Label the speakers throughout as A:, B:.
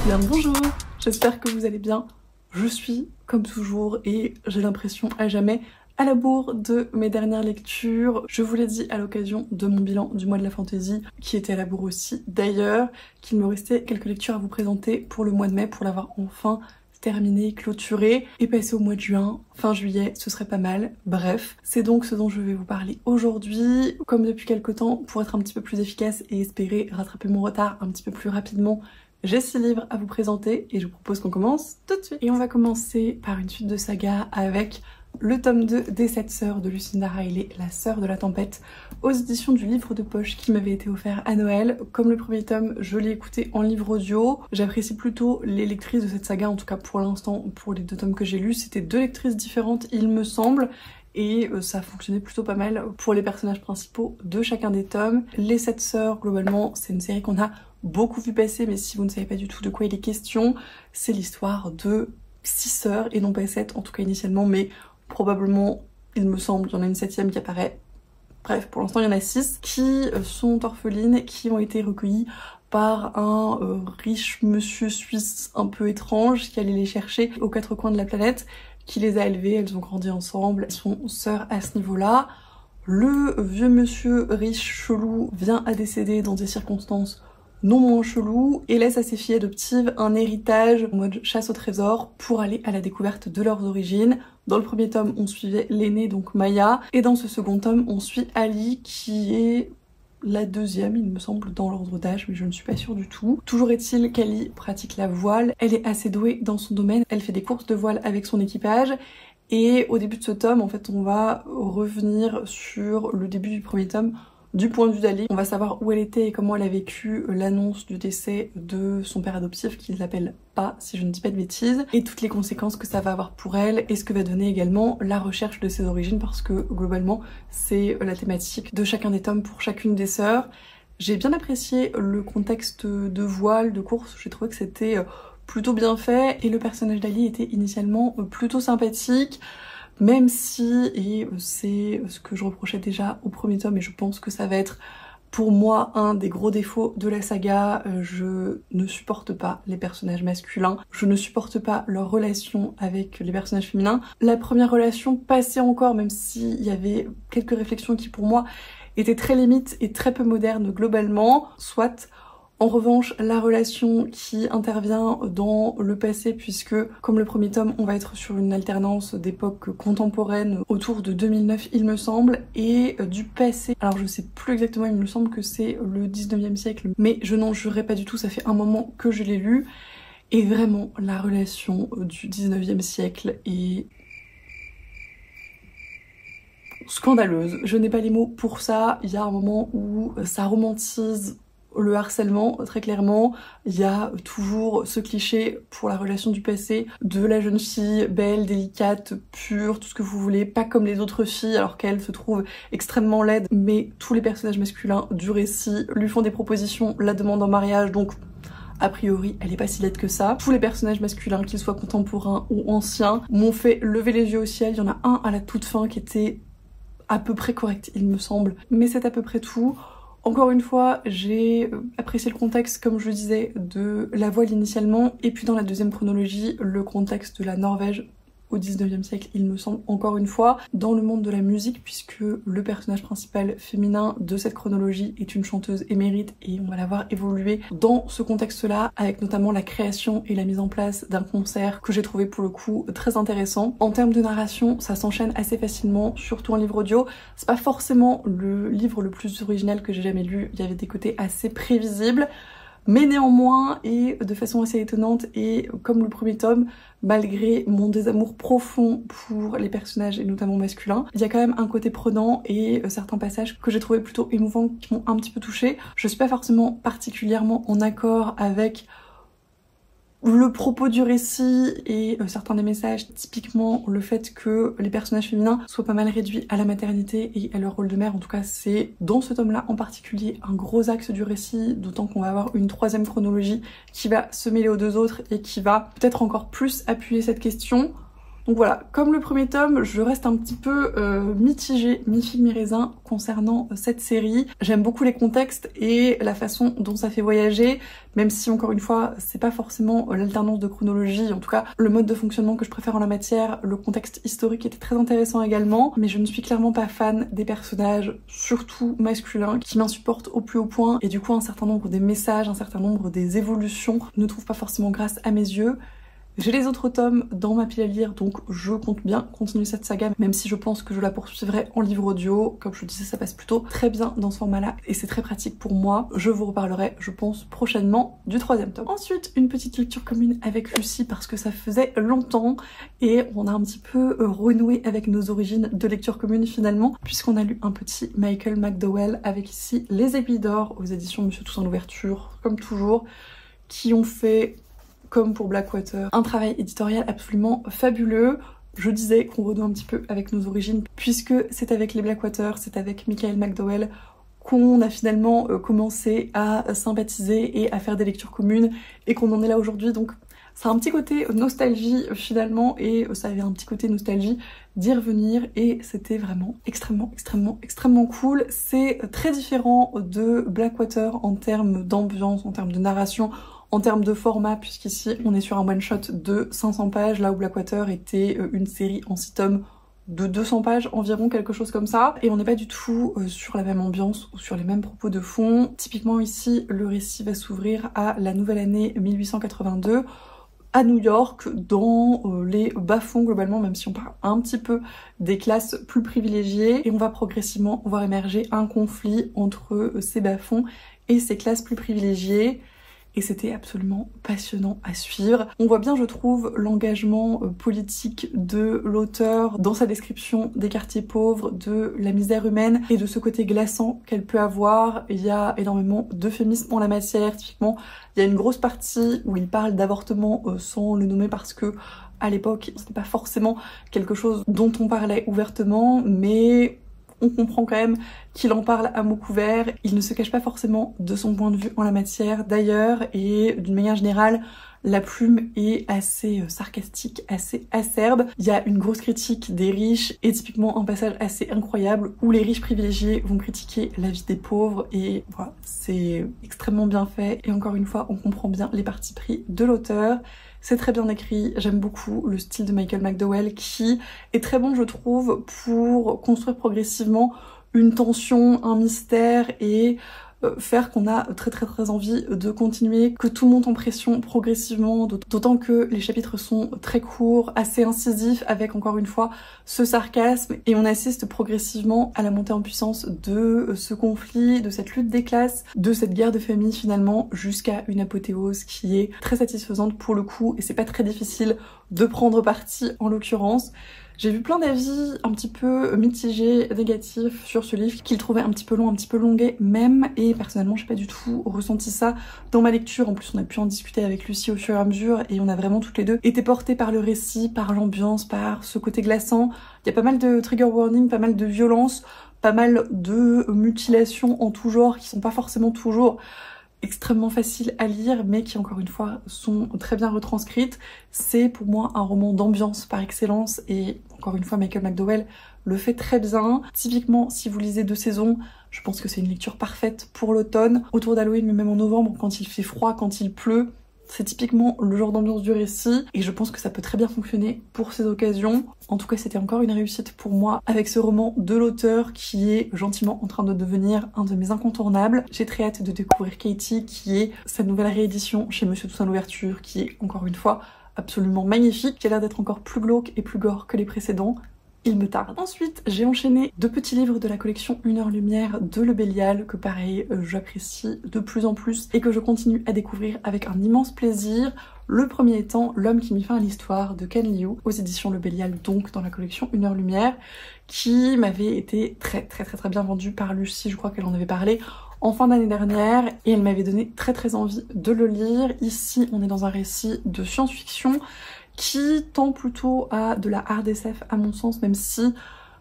A: Bien bonjour, j'espère que vous allez bien. Je suis, comme toujours, et j'ai l'impression à jamais, à la bourre de mes dernières lectures. Je vous l'ai dit à l'occasion de mon bilan du mois de la fantaisie, qui était à la bourre aussi d'ailleurs, qu'il me restait quelques lectures à vous présenter pour le mois de mai, pour l'avoir enfin terminé, clôturé, et passer au mois de juin, fin juillet, ce serait pas mal. Bref, c'est donc ce dont je vais vous parler aujourd'hui. Comme depuis quelques temps, pour être un petit peu plus efficace et espérer rattraper mon retard un petit peu plus rapidement, j'ai 6 livres à vous présenter et je vous propose qu'on commence tout de suite. Et on va commencer par une suite de saga avec le tome 2 des 7 sœurs de Lucinda Riley, La sœur de la tempête, aux éditions du livre de poche qui m'avait été offert à Noël. Comme le premier tome, je l'ai écouté en livre audio. J'apprécie plutôt les lectrices de cette saga, en tout cas pour l'instant, pour les 2 tomes que j'ai lus. C'était 2 lectrices différentes, il me semble. Et ça fonctionnait plutôt pas mal pour les personnages principaux de chacun des tomes. Les 7 sœurs, globalement, c'est une série qu'on a beaucoup vu passer, mais si vous ne savez pas du tout de quoi il est question, c'est l'histoire de 6 sœurs, et non pas 7, en tout cas initialement, mais probablement, il me semble, il y en a une 7e qui apparaît. Bref, pour l'instant il y en a 6 qui sont orphelines, qui ont été recueillies par un riche monsieur suisse un peu étrange qui allait les chercher aux 4 coins de la planète, qui les a élevées, elles ont grandi ensemble, elles sont sœurs à ce niveau-là. Le vieux monsieur riche chelou vient à décéder dans des circonstances non moins chelou et laisse à ses filles adoptives un héritage en mode chasse au trésor pour aller à la découverte de leurs origines. Dans le premier tome, on suivait l'aînée, donc Maya, et dans ce second tome, on suit Ali, qui est la 2e, il me semble, dans l'ordre d'âge, mais je ne suis pas sûre du tout. Toujours est-il qu'Ali pratique la voile, elle est assez douée dans son domaine, elle fait des courses de voile avec son équipage, et au début de ce tome, en fait, on va revenir sur le début du premier tome, du point de vue d'Ali. On va savoir où elle était et comment elle a vécu l'annonce du décès de son père adoptif, qui ne l'appelle pas, si je ne dis pas de bêtises, et toutes les conséquences que ça va avoir pour elle, et ce que va donner également la recherche de ses origines, parce que globalement c'est la thématique de chacun des tomes pour chacune des sœurs. J'ai bien apprécié le contexte de voile, de course, j'ai trouvé que c'était plutôt bien fait, et le personnage d'Ali était initialement plutôt sympathique. Même si, et c'est ce que je reprochais déjà au premier tome, et je pense que ça va être pour moi un des gros défauts de la saga, je ne supporte pas les personnages masculins, je ne supporte pas leur relation avec les personnages féminins. La première relation passait encore, même s'il y avait quelques réflexions qui pour moi étaient très limites et très peu modernes globalement, soit. En revanche, la relation qui intervient dans le passé, puisque comme le premier tome, on va être sur une alternance d'époque contemporaine autour de 2009 il me semble, et du passé. Alors je sais plus exactement, il me semble que c'est le 19e siècle, mais je n'en jurerai pas du tout, ça fait un moment que je l'ai lu, et vraiment la relation du 19e siècle est scandaleuse. Je n'ai pas les mots pour ça, il y a un moment où ça romantise le harcèlement, très clairement. Il y a toujours ce cliché pour la relation du passé de la jeune fille belle, délicate, pure, tout ce que vous voulez, pas comme les autres filles alors qu'elle se trouve extrêmement laide, mais tous les personnages masculins du récit lui font des propositions, la demandent en mariage, donc a priori, elle est pas si laide que ça. Tous les personnages masculins, qu'ils soient contemporains ou anciens, m'ont fait lever les yeux au ciel. Il y en a un à la toute fin qui était à peu près correct, il me semble, mais c'est à peu près tout. Encore une fois, j'ai apprécié le contexte, comme je le disais, de la voile initialement, et puis dans la deuxième chronologie, le contexte de la Norvège au 19e siècle, il me semble, encore une fois, dans le monde de la musique, puisque le personnage principal féminin de cette chronologie est une chanteuse émérite, et on va la voir évoluer dans ce contexte-là, avec notamment la création et la mise en place d'un concert que j'ai trouvé pour le coup très intéressant. En termes de narration, ça s'enchaîne assez facilement, surtout en livre audio. C'est pas forcément le livre le plus original que j'ai jamais lu, il y avait des côtés assez prévisibles, mais néanmoins, et de façon assez étonnante, et comme le premier tome, malgré mon désamour profond pour les personnages, et notamment masculins, il y a quand même un côté prenant et certains passages que j'ai trouvé plutôt émouvants, qui m'ont un petit peu touchée. Je suis pas forcément particulièrement en accord avec le propos du récit et certains des messages, typiquement le fait que les personnages féminins soient pas mal réduits à la maternité et à leur rôle de mère. En tout cas, c'est dans ce tome-là en particulier un gros axe du récit, d'autant qu'on va avoir une 3e chronologie qui va se mêler aux 2 autres et qui va peut-être encore plus appuyer cette question. Donc voilà, comme le premier tome, je reste un petit peu mitigée, mi-figue mi-raisin concernant cette série. J'aime beaucoup les contextes et la façon dont ça fait voyager, même si encore une fois, c'est pas forcément l'alternance de chronologie, en tout cas le mode de fonctionnement que je préfère en la matière. Le contexte historique était très intéressant également, mais je ne suis clairement pas fan des personnages, surtout masculins, qui m'insupportent au plus haut point, et du coup un certain nombre des messages, un certain nombre des évolutions ne trouvent pas forcément grâce à mes yeux. J'ai les autres tomes dans ma pile à lire, donc je compte bien continuer cette saga, même si je pense que je la poursuivrai en livre audio. Comme je vous disais, ça passe plutôt très bien dans ce format-là et c'est très pratique pour moi. Je vous reparlerai, je pense, prochainement du 3e tome. Ensuite, une petite lecture commune avec Lucie parce que ça faisait longtemps et on a un petit peu renoué avec nos origines de lecture commune finalement, puisqu'on a lu un petit Michael McDowell avec ici Les Épis d'Or aux éditions Monsieur Toussaint Louverture, comme toujours, qui ont fait, comme pour Blackwater, un travail éditorial absolument fabuleux. Je disais qu'on renoue un petit peu avec nos origines, puisque c'est avec les Blackwater, c'est avec Michael McDowell qu'on a finalement commencé à sympathiser et à faire des lectures communes, et qu'on en est là aujourd'hui. Donc ça a un petit côté nostalgie finalement, et ça avait un petit côté nostalgie d'y revenir, et c'était vraiment extrêmement cool. C'est très différent de Blackwater en termes d'ambiance, en termes de narration, en termes de format, puisqu'ici on est sur un one-shot de 500 pages, là où Blackwater était une série en 6 tomes de 200 pages environ, quelque chose comme ça. Et on n'est pas du tout sur la même ambiance ou sur les mêmes propos de fond. Typiquement ici, le récit va s'ouvrir à la nouvelle année 1882, à New York, dans les bas-fonds globalement, même si on parle un petit peu des classes plus privilégiées. Et on va progressivement voir émerger un conflit entre ces bas-fonds et ces classes plus privilégiées. Et c'était absolument passionnant à suivre. On voit bien, je trouve, l'engagement politique de l'auteur dans sa description des quartiers pauvres, de la misère humaine et de ce côté glaçant qu'elle peut avoir. Il y a énormément d'euphémismes en la matière. Typiquement, il y a une grosse partie où il parle d'avortement sans le nommer parce que à l'époque, c'était pas forcément quelque chose dont on parlait ouvertement, mais on comprend quand même qu'il en parle à mots couverts. Il ne se cache pas forcément de son point de vue en la matière d'ailleurs, et d'une manière générale, la plume est assez sarcastique, assez acerbe. Il y a une grosse critique des riches et typiquement un passage assez incroyable où les riches privilégiés vont critiquer la vie des pauvres, et voilà, c'est extrêmement bien fait, et encore une fois, on comprend bien les partis pris de l'auteur. C'est très bien écrit, j'aime beaucoup le style de Michael McDowell qui est très bon, je trouve, pour construire progressivement une tension, un mystère, et faire qu'on a très envie de continuer, que tout monte en pression progressivement, d'autant que les chapitres sont très courts, assez incisifs, avec encore une fois ce sarcasme, et on assiste progressivement à la montée en puissance de ce conflit, de cette lutte des classes, de cette guerre de famille finalement, jusqu'à une apothéose qui est très satisfaisante pour le coup, et c'est pas très difficile de prendre parti en l'occurrence. J'ai vu plein d'avis un petit peu mitigés, négatifs sur ce livre, qu'ils trouvaient un petit peu long, un petit peu longuet même, et personnellement j'ai pas du tout ressenti ça dans ma lecture. En plus on a pu en discuter avec Lucie au fur et à mesure, et on a vraiment toutes les deux été portées par le récit, par l'ambiance, par ce côté glaçant. Il y a pas mal de trigger warning, pas mal de violence, pas mal de mutilations en tout genre qui sont pas forcément toujours extrêmement faciles à lire, mais qui encore une fois sont très bien retranscrites. C'est pour moi un roman d'ambiance par excellence, et encore une fois Michael McDowell le fait très bien. Typiquement si vous lisez 2 saisons, je pense que c'est une lecture parfaite pour l'automne, autour d'Halloween, mais même en novembre quand il fait froid, quand il pleut. C'est typiquement le genre d'ambiance du récit, et je pense que ça peut très bien fonctionner pour ces occasions. En tout cas, c'était encore une réussite pour moi avec ce roman de l'auteur qui est gentiment en train de devenir un de mes incontournables. J'ai très hâte de découvrir Katie, qui est sa nouvelle réédition chez Monsieur Toussaint Louverture, qui est encore une fois absolument magnifique, qui a l'air d'être encore plus glauque et plus gore que les précédents. Il me tarde. Ensuite, j'ai enchaîné 2 petits livres de la collection Une heure lumière de Le Bélial, que pareil, j'apprécie de plus en plus et que je continue à découvrir avec un immense plaisir. Le premier étant L'homme qui mit fin à l'histoire de Ken Liu, aux éditions Le Bélial, donc dans la collection Une heure lumière, qui m'avait été très bien vendu par Lucie, je crois qu'elle en avait parlé en fin d'année dernière, et elle m'avait donné très envie de le lire. Ici, on est dans un récit de science-fiction qui tend plutôt à de la hard SF à mon sens, même si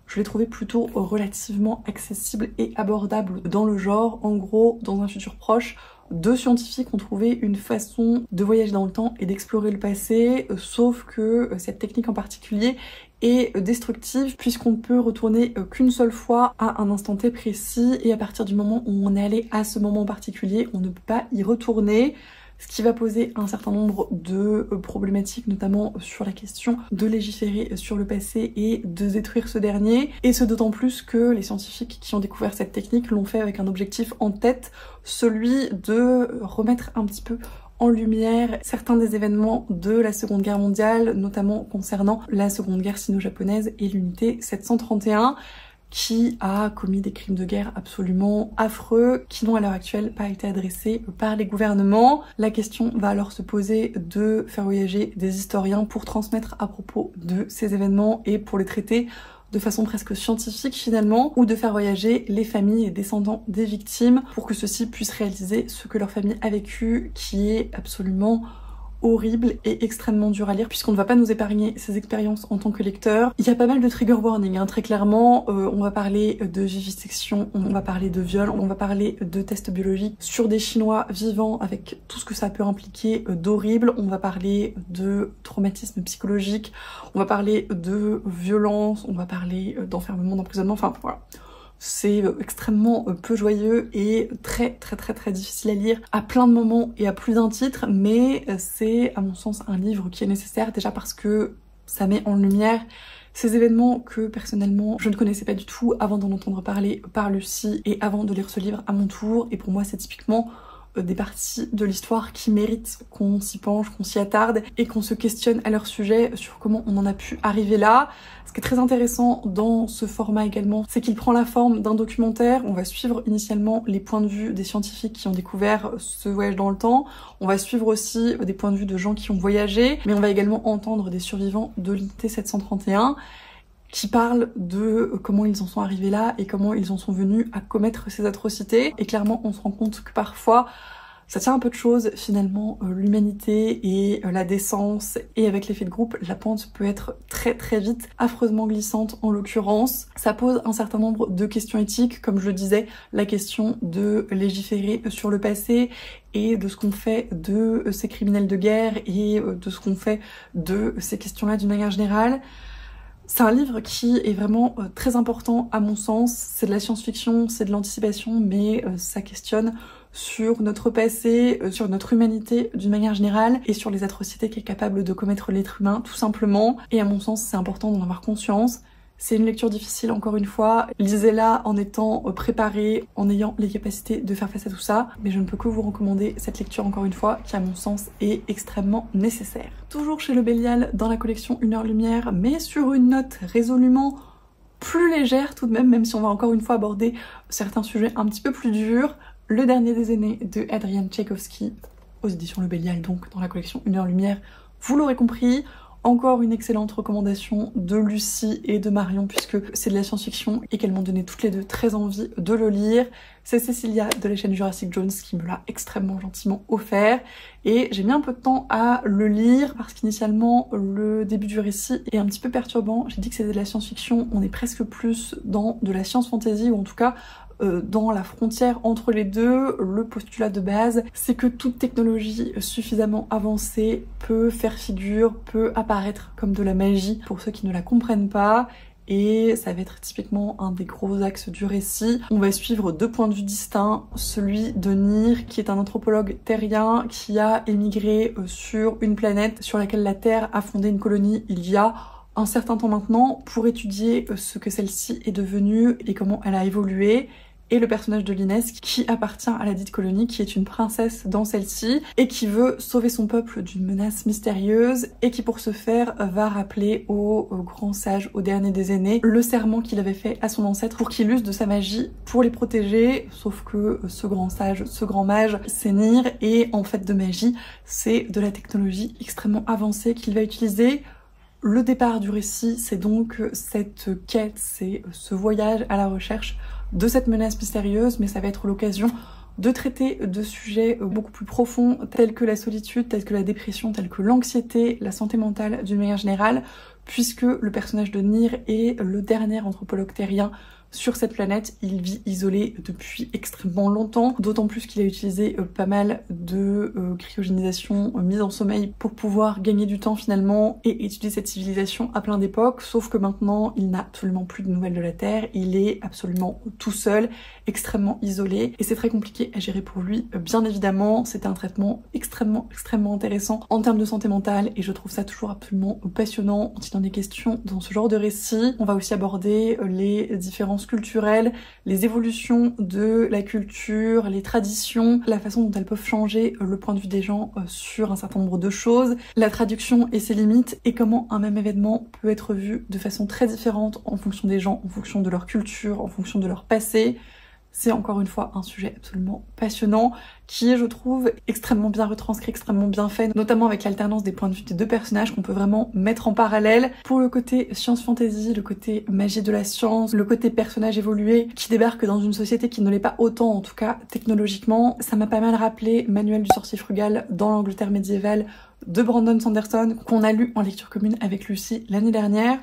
A: je l'ai trouvé plutôt relativement accessible et abordable dans le genre. En gros, dans un futur proche, deux scientifiques ont trouvé une façon de voyager dans le temps et d'explorer le passé, sauf que cette technique en particulier est destructive puisqu'on ne peut retourner qu'une seule fois à un instant T précis, et à partir du moment où on est allé à ce moment particulier, on ne peut pas y retourner. Ce qui va poser un certain nombre de problématiques, notamment sur la question de légiférer sur le passé et de détruire ce dernier. Et ce d'autant plus que les scientifiques qui ont découvert cette technique l'ont fait avec un objectif en tête, celui de remettre un petit peu en lumière certains des événements de la Seconde Guerre mondiale, notamment concernant la Seconde Guerre sino-japonaise et l'unité 731. Qui a commis des crimes de guerre absolument affreux, qui n'ont à l'heure actuelle pas été adressés par les gouvernements. La question va alors se poser de faire voyager des historiens pour transmettre à propos de ces événements et pour les traiter de façon presque scientifique finalement, ou de faire voyager les familles et descendants des victimes pour que ceux-ci puissent réaliser ce que leur famille a vécu, qui est absolument horrible et extrêmement dur à lire, puisqu'on ne va pas nous épargner ces expériences en tant que lecteur. Il y a pas mal de trigger warning, très clairement. On va parler de vivisection, on va parler de viol, on va parler de tests biologiques sur des Chinois vivants avec tout ce que ça peut impliquer d'horrible. On va parler de traumatisme psychologique, on va parler de violence, on va parler d'enfermement, d'emprisonnement, enfin voilà. C'est extrêmement peu joyeux et très difficile à lire à plein de moments et à plus d'un titre, mais c'est à mon sens un livre qui est nécessaire, déjà parce que ça met en lumière ces événements que personnellement je ne connaissais pas du tout avant d'en entendre parler par Lucie et avant de lire ce livre à mon tour. Et pour moi c'est typiquement des parties de l'histoire qui méritent qu'on s'y penche, qu'on s'y attarde et qu'on se questionne à leur sujet sur comment on en a pu arriver là. Ce qui est très intéressant dans ce format également, c'est qu'il prend la forme d'un documentaire. On va suivre initialement les points de vue des scientifiques qui ont découvert ce voyage dans le temps. On va suivre aussi des points de vue de gens qui ont voyagé, mais on va également entendre des survivants de l'unité 731 qui parlent de comment ils en sont arrivés là et comment ils en sont venus à commettre ces atrocités. Et clairement, on se rend compte que parfois, ça tient un peu de choses, finalement, l'humanité et la décence, et avec l'effet de groupe, la pente peut être très vite affreusement glissante en l'occurrence. Ça pose un certain nombre de questions éthiques, comme je le disais, la question de légiférer sur le passé et de ce qu'on fait de ces criminels de guerre et de ce qu'on fait de ces questions-là d'une manière générale. C'est un livre qui est vraiment très important à mon sens. C'est de la science-fiction, c'est de l'anticipation, mais ça questionne sur notre passé, sur notre humanité d'une manière générale et sur les atrocités qu'est capable de commettre l'être humain tout simplement. Et à mon sens c'est important d'en avoir conscience. C'est une lecture difficile encore une fois, lisez-la en étant préparé, en ayant les capacités de faire face à tout ça, mais je ne peux que vous recommander cette lecture encore une fois qui à mon sens est extrêmement nécessaire. Toujours chez Le Bélial dans la collection Une heure lumière, mais sur une note résolument plus légère tout de même, même si on va encore une fois aborder certains sujets un petit peu plus durs. Le dernier des aînés de Adrian Tchaïkovski aux éditions Le Bélial, donc dans la collection Une heure lumière, vous l'aurez compris. Encore une excellente recommandation de Lucie et de Marion puisque c'est de la science-fiction et qu'elles m'ont donné toutes les deux très envie de le lire. C'est Cécilia de la chaîne Jurassic Jones qui me l'a extrêmement gentiment offert et j'ai mis un peu de temps à le lire parce qu'initialement le début du récit est un petit peu perturbant. J'ai dit que c'était de la science-fiction, on est presque plus dans de la science-fantasy ou en tout cas dans la frontière entre les deux. Le postulat de base, c'est que toute technologie suffisamment avancée peut faire figure, peut apparaître comme de la magie pour ceux qui ne la comprennent pas. Et ça va être typiquement un des gros axes du récit. On va suivre deux points de vue distincts, celui de Nir, qui est un anthropologue terrien qui a émigré sur une planète sur laquelle la Terre a fondé une colonie il y a un certain temps maintenant pour étudier ce que celle-ci est devenue et comment elle a évolué. Et le personnage de l'Inès qui appartient à la dite colonie, qui est une princesse dans celle-ci et qui veut sauver son peuple d'une menace mystérieuse et qui pour ce faire va rappeler au grand sage, au dernier des aînés, le serment qu'il avait fait à son ancêtre pour qu'il use de sa magie pour les protéger. Sauf que ce grand sage, ce grand mage, c'est Nir et en fait de magie, c'est de la technologie extrêmement avancée qu'il va utiliser. Le départ du récit, c'est donc cette quête, c'est ce voyage à la recherche de cette menace mystérieuse, mais ça va être l'occasion de traiter de sujets beaucoup plus profonds tels que la solitude, tels que la dépression, tels que l'anxiété, la santé mentale d'une manière générale, puisque le personnage de Nir est le dernier anthropologue terrien sur cette planète. Il vit isolé depuis extrêmement longtemps, d'autant plus qu'il a utilisé pas mal de cryogénisation, mise en sommeil pour pouvoir gagner du temps finalement et étudier cette civilisation à plein d'époques, sauf que maintenant il n'a absolument plus de nouvelles de la Terre, il est absolument tout seul, extrêmement isolé et c'est très compliqué à gérer pour lui. Bien évidemment, c'était un traitement extrêmement intéressant en termes de santé mentale et je trouve ça toujours absolument passionnant quand il en est question dans ce genre de récit. On va aussi aborder les différences culturelles, les évolutions de la culture, les traditions, la façon dont elles peuvent changer le point de vue des gens sur un certain nombre de choses, la traduction et ses limites, et comment un même événement peut être vu de façon très différente en fonction des gens, en fonction de leur culture, en fonction de leur passé. C'est encore une fois un sujet absolument passionnant qui est, je trouve, extrêmement bien retranscrit, extrêmement bien fait, notamment avec l'alternance des points de vue des deux personnages qu'on peut vraiment mettre en parallèle. Pour le côté science fantasy, le côté magie de la science, le côté personnage évolué qui débarque dans une société qui ne l'est pas autant, en tout cas technologiquement, ça m'a pas mal rappelé Manuel du sorcier frugal dans l'Angleterre médiévale de Brandon Sanderson qu'on a lu en lecture commune avec Lucie l'année dernière.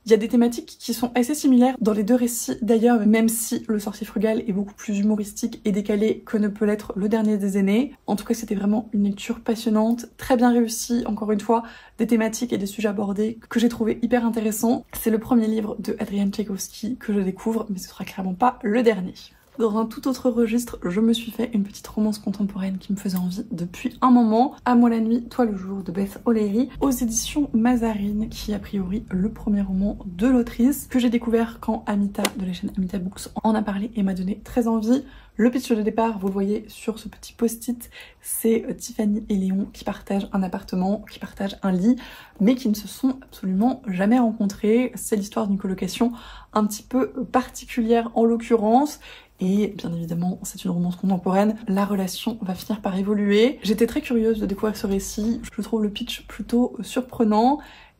A: Il y a des thématiques qui sont assez similaires dans les deux récits d'ailleurs, même si Le Sorcier Frugal est beaucoup plus humoristique et décalé que ne peut l'être Le Dernier des Aînés. En tout cas, c'était vraiment une lecture passionnante, très bien réussie, encore une fois, des thématiques et des sujets abordés que j'ai trouvé hyper intéressants. C'est le premier livre de Adrian Tchaikovsky que je découvre, mais ce sera clairement pas le dernier. Dans un tout autre registre, je me suis fait une petite romance contemporaine qui me faisait envie depuis un moment. À moi la nuit, toi le jour de Beth O'Leary, aux éditions Mazarine, qui est a priori le premier roman de l'autrice, que j'ai découvert quand Amita de la chaîne Amita Books en a parlé et m'a donné très envie. Le pitch de départ, vous le voyez sur ce petit post-it, c'est Tiffany et Léon qui partagent un appartement, qui partagent un lit, mais qui ne se sont absolument jamais rencontrés. C'est l'histoire d'une colocation un petit peu particulière en l'occurrence. Et bien évidemment, c'est une romance contemporaine, la relation va finir par évoluer. J'étais très curieuse de découvrir ce récit, je trouve le pitch plutôt surprenant.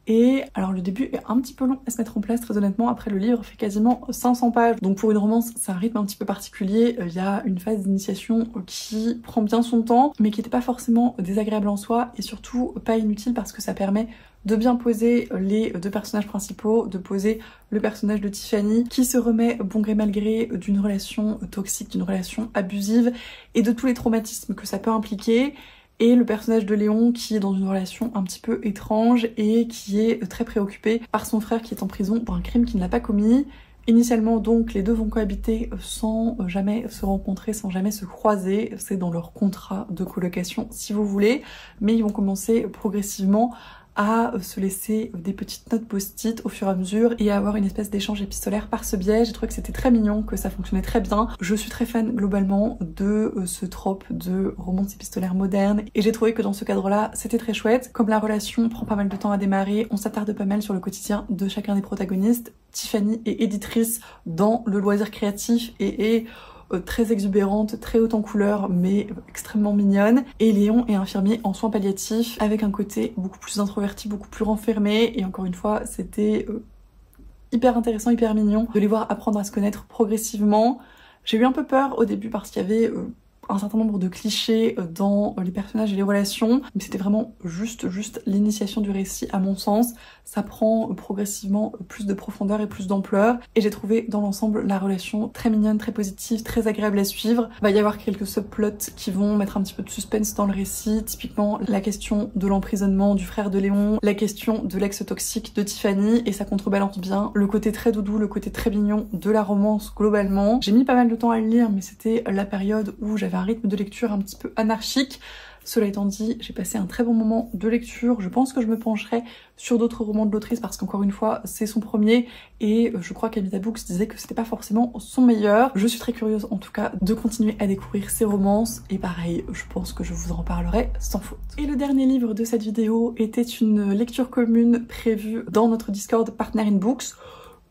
A: Et alors le début est un petit peu long à se mettre en place très honnêtement, après le livre fait quasiment 500 pages, donc pour une romance c'est un rythme un petit peu particulier, il y a une phase d'initiation qui prend bien son temps, mais qui n'était pas forcément désagréable en soi, et surtout pas inutile parce que ça permet de bien poser les deux personnages principaux, de poser le personnage de Tiffany qui se remet bon gré mal gré d'une relation toxique, d'une relation abusive et de tous les traumatismes que ça peut impliquer, et le personnage de Léon qui est dans une relation un petit peu étrange et qui est très préoccupé par son frère qui est en prison pour un crime qu'il n'a pas commis. Initialement donc les deux vont cohabiter sans jamais se rencontrer, sans jamais se croiser, c'est dans leur contrat de colocation si vous voulez, mais ils vont commencer progressivement à se laisser des petites notes post-it au fur et à mesure et à avoir une espèce d'échange épistolaire par ce biais. J'ai trouvé que c'était très mignon, que ça fonctionnait très bien. Je suis très fan globalement de ce trope de romance épistolaire moderne et j'ai trouvé que dans ce cadre-là, c'était très chouette. Comme la relation prend pas mal de temps à démarrer, on s'attarde pas mal sur le quotidien de chacun des protagonistes. Tiffany est éditrice dans le loisir créatif et est très exubérante, très haute en couleurs, mais extrêmement mignonne. Et Léon est infirmier en soins palliatifs, avec un côté beaucoup plus introverti, beaucoup plus renfermé. Et encore une fois, c'était hyper intéressant, hyper mignon de les voir apprendre à se connaître progressivement. J'ai eu un peu peur au début parce qu'il y avait un certain nombre de clichés dans les personnages et les relations, mais c'était vraiment juste l'initiation du récit à mon sens. Ça prend progressivement plus de profondeur et plus d'ampleur, et j'ai trouvé dans l'ensemble la relation très mignonne, très positive, très agréable à suivre. Il va y avoir quelques subplots qui vont mettre un petit peu de suspense dans le récit, typiquement la question de l'emprisonnement du frère de Léon, la question de l'ex toxique de Tiffany, et ça contrebalance bien le côté très doudou, le côté très mignon de la romance globalement. J'ai mis pas mal de temps à le lire, mais c'était la période où j'avais un rythme de lecture un petit peu anarchique. Cela étant dit, j'ai passé un très bon moment de lecture. Je pense que je me pencherai sur d'autres romans de l'autrice parce qu'encore une fois, c'est son premier et je crois qu'Amita Books disait que c'était pas forcément son meilleur. Je suis très curieuse en tout cas de continuer à découvrir ses romances et pareil, je pense que je vous en reparlerai sans faute. Et le dernier livre de cette vidéo était une lecture commune prévue dans notre Discord Partner in Books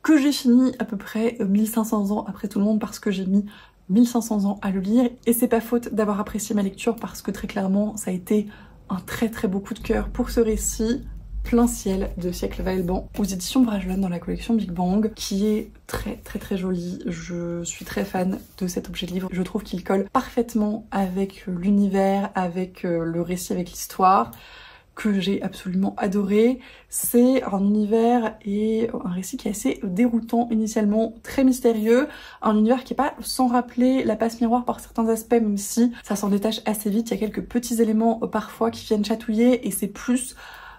A: que j'ai fini à peu près 1500 ans après tout le monde parce que j'ai mis 1500 ans à le lire et c'est pas faute d'avoir apprécié ma lecture parce que très clairement ça a été un très beau coup de cœur pour ce récit. Plein ciel de Siècle Vaillant aux éditions Bragelonne dans la collection Big Bang qui est très joli. Je suis très fan de cet objet de livre. Je trouve qu'il colle parfaitement avec l'univers, avec le récit, avec l'histoire. que j'ai absolument adoré. C'est un univers et un récit qui est assez déroutant initialement, très mystérieux, un univers qui est pas sans rappeler la passe miroir par certains aspects, même si ça s'en détache assez vite. Il y a quelques petits éléments parfois qui viennent chatouiller et c'est plus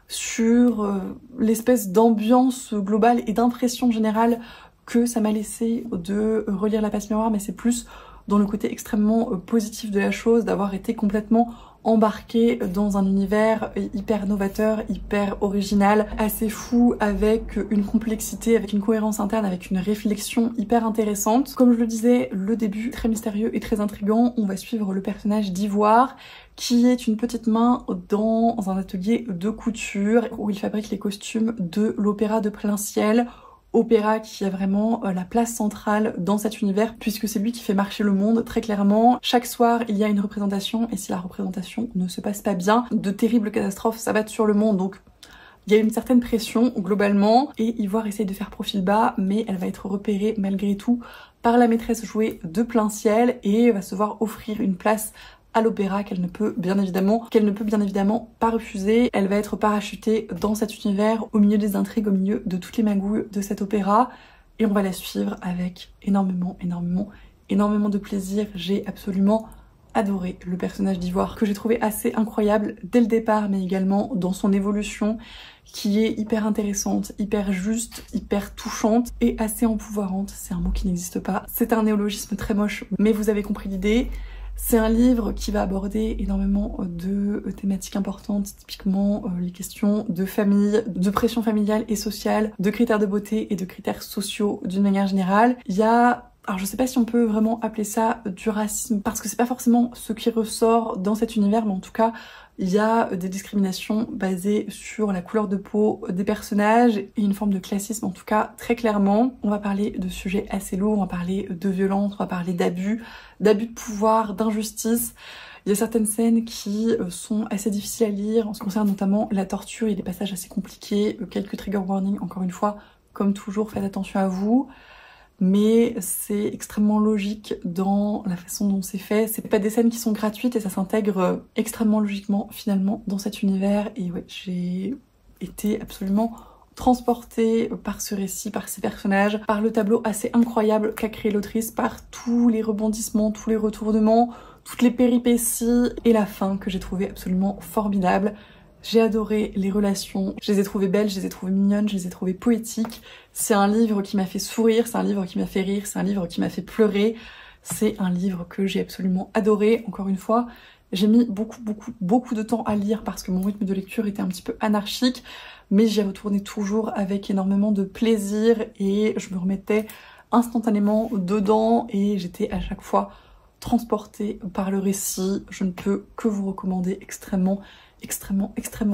A: sur l'espèce d'ambiance globale et d'impression générale que ça m'a laissé de relire la passe miroir, mais c'est plus dans le côté extrêmement positif de la chose, d'avoir été complètement embarqué dans un univers hyper novateur, hyper original, assez fou, avec une complexité, avec une cohérence interne, avec une réflexion hyper intéressante. Comme je le disais, le début très mystérieux et très intriguant. On va suivre le personnage d'Ivoire, qui est une petite main dans un atelier de couture où il fabrique les costumes de l'Opéra de Plein Ciel. Opéra qui a vraiment la place centrale dans cet univers puisque c'est lui qui fait marcher le monde très clairement. Chaque soir il y a une représentation et si la représentation ne se passe pas bien, de terribles catastrophes s'abattent sur le monde, donc il y a une certaine pression globalement et Ivoire essaye de faire profil bas mais elle va être repérée malgré tout par la maîtresse jouée de Plein Ciel et va se voir offrir une place à l'opéra qu'elle ne peut bien évidemment pas refuser. Elle va être parachutée dans cet univers au milieu des intrigues, au milieu de toutes les magouilles de cet opéra et on va la suivre avec énormément de plaisir. J'ai absolument adoré le personnage d'Ivoire que j'ai trouvé assez incroyable dès le départ mais également dans son évolution qui est hyper intéressante, hyper juste, hyper touchante et assez empouvoirante. C'est un mot qui n'existe pas. C'est un néologisme très moche mais vous avez compris l'idée. C'est un livre qui va aborder énormément de thématiques importantes, typiquement les questions de famille, de pression familiale et sociale, de critères de beauté et de critères sociaux d'une manière générale. Il y a, alors je sais pas si on peut vraiment appeler ça du racisme, parce que c'est pas forcément ce qui ressort dans cet univers, mais en tout cas, il y a des discriminations basées sur la couleur de peau des personnages et une forme de classisme en tout cas très clairement. On va parler de sujets assez lourds, on va parler de violence, on va parler d'abus de pouvoir, d'injustice. Il y a certaines scènes qui sont assez difficiles à lire en ce qui concerne notamment la torture, il y a des passages assez compliqués, quelques trigger warnings encore une fois, comme toujours faites attention à vous. Mais c'est extrêmement logique dans la façon dont c'est fait. C'est pas des scènes qui sont gratuites et ça s'intègre extrêmement logiquement finalement dans cet univers. Et ouais, j'ai été absolument transportée par ce récit, par ces personnages, par le tableau assez incroyable qu'a créé l'autrice, par tous les rebondissements, tous les retournements, toutes les péripéties et la fin que j'ai trouvée absolument formidable. J'ai adoré les relations, je les ai trouvées belles, je les ai trouvées mignonnes, je les ai trouvées poétiques. C'est un livre qui m'a fait sourire, c'est un livre qui m'a fait rire, c'est un livre qui m'a fait pleurer. C'est un livre que j'ai absolument adoré. Encore une fois, j'ai mis beaucoup de temps à lire parce que mon rythme de lecture était un petit peu anarchique, mais j'y retournais toujours avec énormément de plaisir et je me remettais instantanément dedans et j'étais à chaque fois transportée par le récit. Je ne peux que vous recommander extrêmement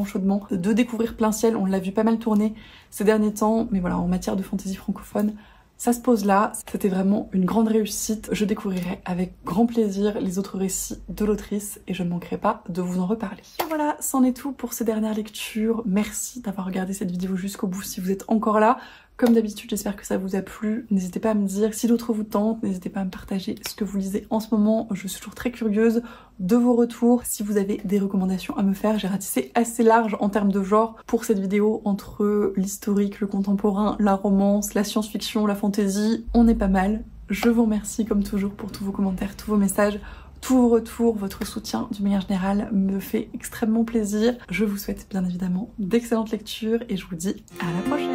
A: chaudement de découvrir Plein Ciel. On l'a vu pas mal tourner ces derniers temps, mais voilà, en matière de fantasy francophone, ça se pose là. C'était vraiment une grande réussite. Je découvrirai avec grand plaisir les autres récits de l'autrice et je ne manquerai pas de vous en reparler. Et voilà, c'en est tout pour ces dernières lectures. Merci d'avoir regardé cette vidéo jusqu'au bout si vous êtes encore là. Comme d'habitude, j'espère que ça vous a plu. N'hésitez pas à me dire si d'autres vous tentent, n'hésitez pas à me partager ce que vous lisez en ce moment. Je suis toujours très curieuse de vos retours. Si vous avez des recommandations à me faire, j'ai ratissé assez large en termes de genre pour cette vidéo, entre l'historique, le contemporain, la romance, la science-fiction, la fantasy. On est pas mal. Je vous remercie comme toujours pour tous vos commentaires, tous vos messages, tous vos retours, votre soutien d'une manière générale me fait extrêmement plaisir. Je vous souhaite bien évidemment d'excellentes lectures et je vous dis à la prochaine.